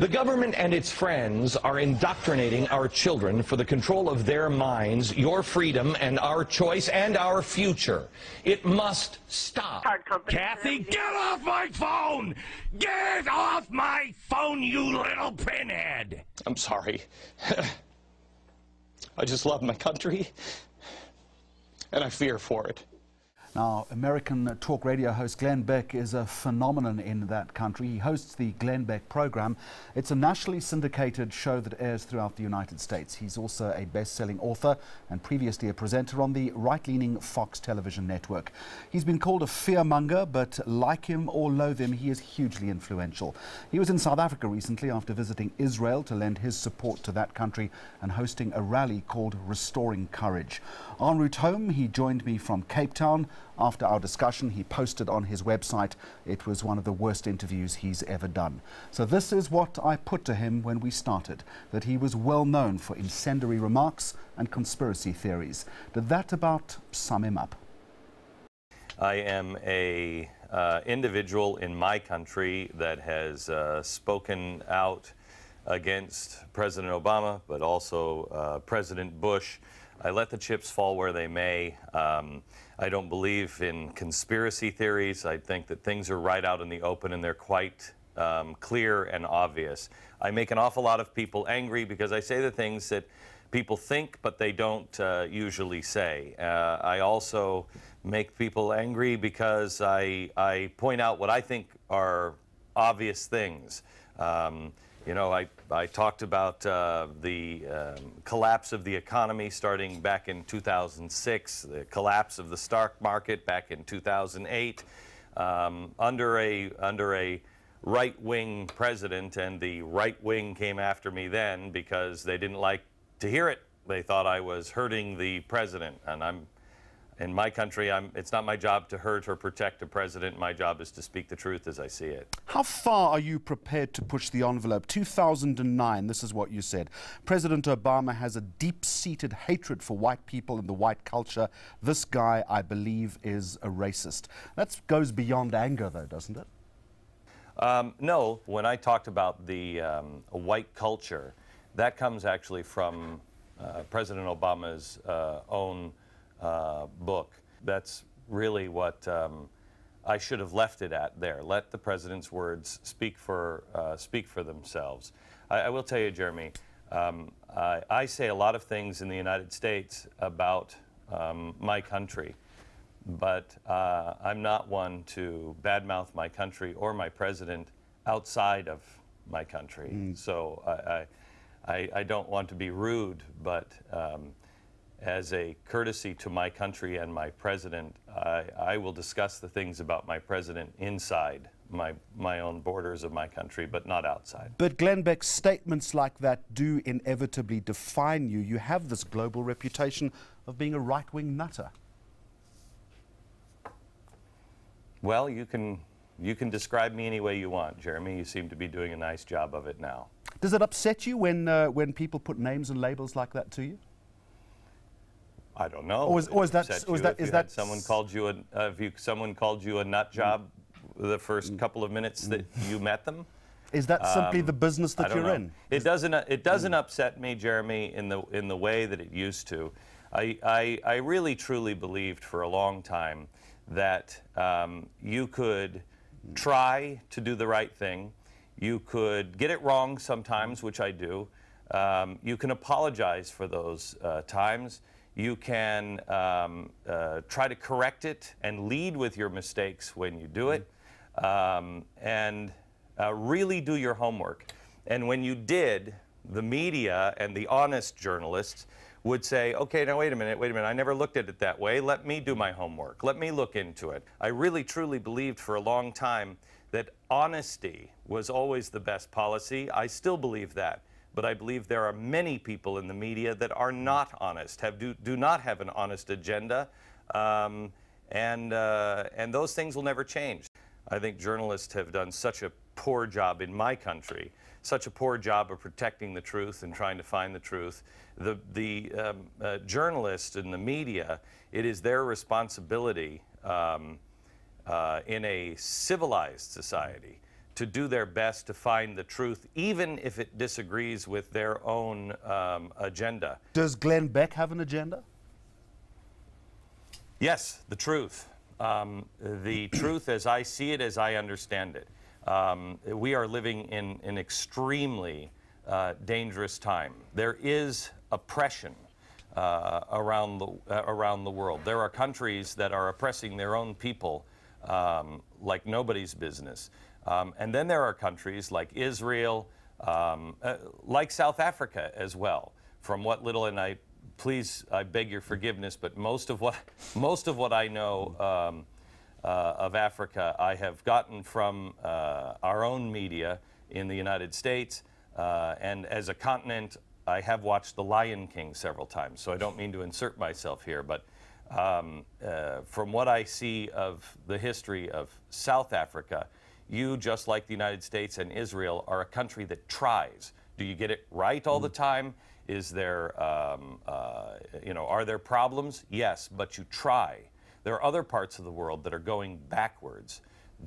The government and its friends are indoctrinating our children for the control of their minds, your freedom, and our choice, and our future. It must stop. Kathy, get off my phone! Get off my phone, you little pinhead! I'm sorry. I just love my country, and I fear for it. Now, American talk radio host Glen Beck is a phenomenon in that country. He hosts the Glen Beck program. It's a nationally syndicated show that airs throughout the United States. He's also a best-selling author and previously a presenter on the right-leaning Fox television network. He's been called a fearmonger, but like him or loathe him, he is hugely influential. He was in South Africa recently after visiting Israel to lend his support to that country and hosting a rally called Restoring Courage. En route home, he joined me from Cape Town. After our discussion, he posted on his website, it was one of the worst interviews he's ever done. So this is what I put to him when we started, that he was well known for incendiary remarks and conspiracy theories. Did that about sum him up? I am a individual in my country that has spoken out against President Obama, but also President Bush. I let the chips fall where they may. I don't believe in conspiracy theories. I think that things are right out in the open and they're quite clear and obvious. I make an awful lot of people angry because I say the things that people think but they don't usually say. I also make people angry because I point out what I think are obvious things. You know, I talked about the collapse of the economy starting back in 2006, the collapse of the stock market back in 2008, under a right-wing president, and the right wing came after me then because they didn't like to hear it. They thought I was hurting the president, and in my country, it's not my job to hurt or protect a president. My job is to speak the truth as I see it. How far are you prepared to push the envelope? 2009, this is what you said. President Obama has a deep-seated hatred for white people and the white culture. This guy, I believe, is a racist. That goes beyond anger, though, doesn't it? No, when I talked about the white culture, that comes actually from President Obama's own book. That's really what I should have left it at there. Let the president's words speak for themselves. I will tell you, Jeremy, I say a lot of things in the United States about my country, but I'm not one to badmouth my country or my president outside of my country. So I don't want to be rude, but as a courtesy to my country and my president, I will discuss the things about my president inside my own borders of my country, but not outside. But Glen Beck, statements like that do inevitably define you. You have this global reputation of being a right-wing nutter. Well, you can describe me any way you want, Jeremy. You seem to be doing a nice job of it now. Does it upset you when people put names and labels like that to you? I don't know. Or is that someone called you a nut job the first couple of minutes that you met them? Is that simply the business that you're in? It doesn't upset me, Jeremy, in the way that it used to. I really truly believed for a long time that you could try to do the right thing. You could get it wrong sometimes, which I do. You can apologize for those times. You can try to correct it and lead with your mistakes when you do it, and really do your homework. And when you did, the media and the honest journalists would say, okay, now wait a minute, I never looked at it that way. Let me do my homework. Let me look into it. I really truly believed for a long time that honesty was always the best policy. I still believe that. But I believe there are many people in the media that are not honest, do not have an honest agenda, and those things will never change. I think journalists have done such a poor job in my country, such a poor job of protecting the truth and trying to find the truth. The journalists and the media, it is their responsibility in a civilized society to do their best to find the truth, even if it disagrees with their own agenda. Does Glen Beck have an agenda? Yes, the truth. The truth as I see it, as I understand it. We are living in an extremely dangerous time. There is oppression around the world. There are countries that are oppressing their own people like nobody's business. And then there are countries like Israel, like South Africa as well. From what little, and I beg your forgiveness, but most of what I know of Africa, I have gotten from our own media in the United States, and as a continent, I have watched The Lion King several times, so I don't mean to insert myself here, but from what I see of the history of South Africa, you, just like the United States and Israel, are a country that tries. Do you get it right all the time? Is there, are there problems? Yes, but you try. There are other parts of the world that are going backwards.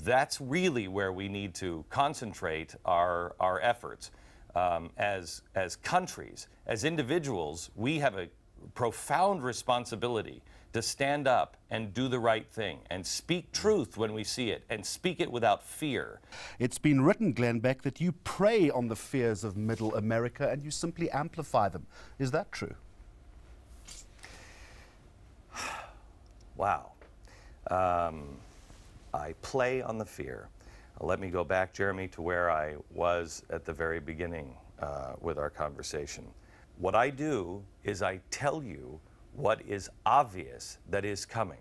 That's really where we need to concentrate our efforts. As countries, as individuals, we have a profound responsibility to stand up and do the right thing and speak truth when we see it and speak it without fear. It's been written, Glen Beck, that you prey on the fears of Middle America and you simply amplify them. Is that true? Wow. I play on the fear. Let me go back, Jeremy, to where I was at the very beginning with our conversation. What I do is I tell you what is obvious that is coming.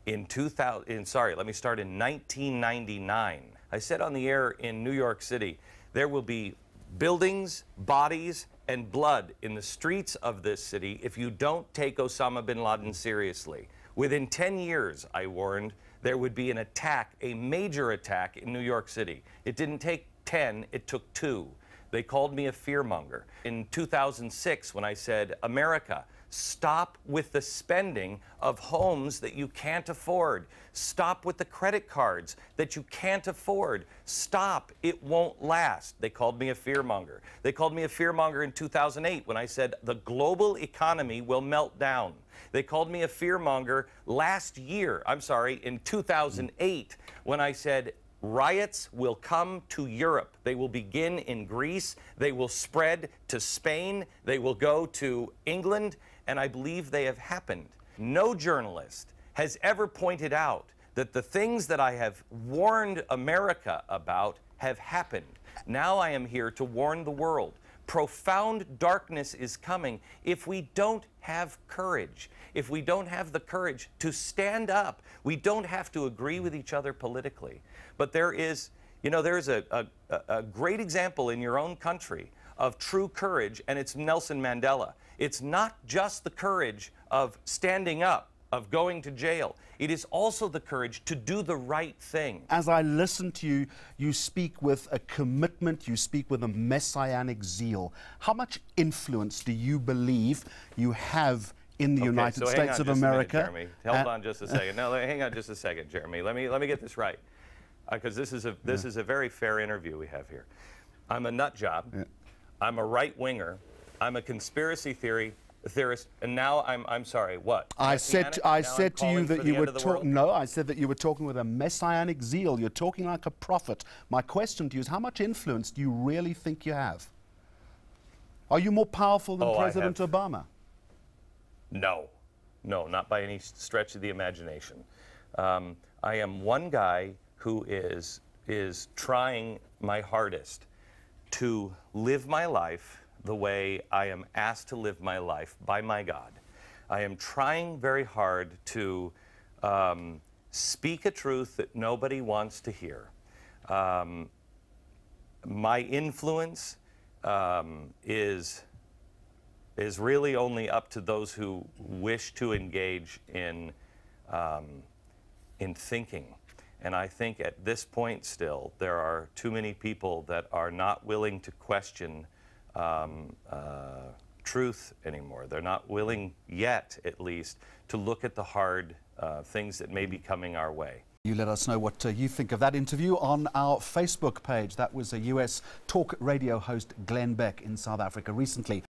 Let me start in 1999. I said on the air in New York City, there will be buildings, bodies, and blood in the streets of this city if you don't take Osama bin Laden seriously. Within 10 years, I warned, there would be an attack, a major attack in New York City. It didn't take 10, it took 2. They called me a fearmonger. In 2006, when I said, America, stop with the spending of homes that you can't afford. Stop with the credit cards that you can't afford. Stop, it won't last. They called me a fearmonger. They called me a fearmonger in 2008 when I said the global economy will melt down. They called me a fearmonger in 2008 when I said riots will come to Europe. They will begin in Greece. They will spread to Spain. They will go to England. And I believe they have happened. No journalist has ever pointed out that the things that I have warned America about have happened. Now I am here to warn the world. Profound darkness is coming if we don't have courage, if we don't have the courage to stand up. We don't have to agree with each other politically. But there is a great example in your own country of true courage, and it's Nelson Mandela. It's not just the courage of standing up, of going to jail. It is also the courage to do the right thing. As I listen to you, you speak with a commitment, you speak with a messianic zeal. How much influence do you believe you have in the United States of America? Hold on just a second. No, hang on just a second, Jeremy. Let me get this right, because this is a very fair interview we have here. I'm a nut job. Yeah. I'm a right-winger. I'm a conspiracy theorist, and now I'm sorry, what? I said to you that you were talking. No, I said that you were talking with a messianic zeal. You're talking like a prophet. My question to you is, how much influence do you really think you have? Are you more powerful than President Obama? No, not by any stretch of the imagination. I am one guy who is trying my hardest to live my life the way I am asked to live my life by my God. I am trying very hard to speak a truth that nobody wants to hear. My influence is really only up to those who wish to engage in thinking. And I think at this point still, there are too many people that are not willing to question truth anymore. They're not willing yet, at least, to look at the hard things that may be coming our way. You let us know what you think of that interview on our Facebook page. That was a US talk radio host Glen Beck in South Africa recently.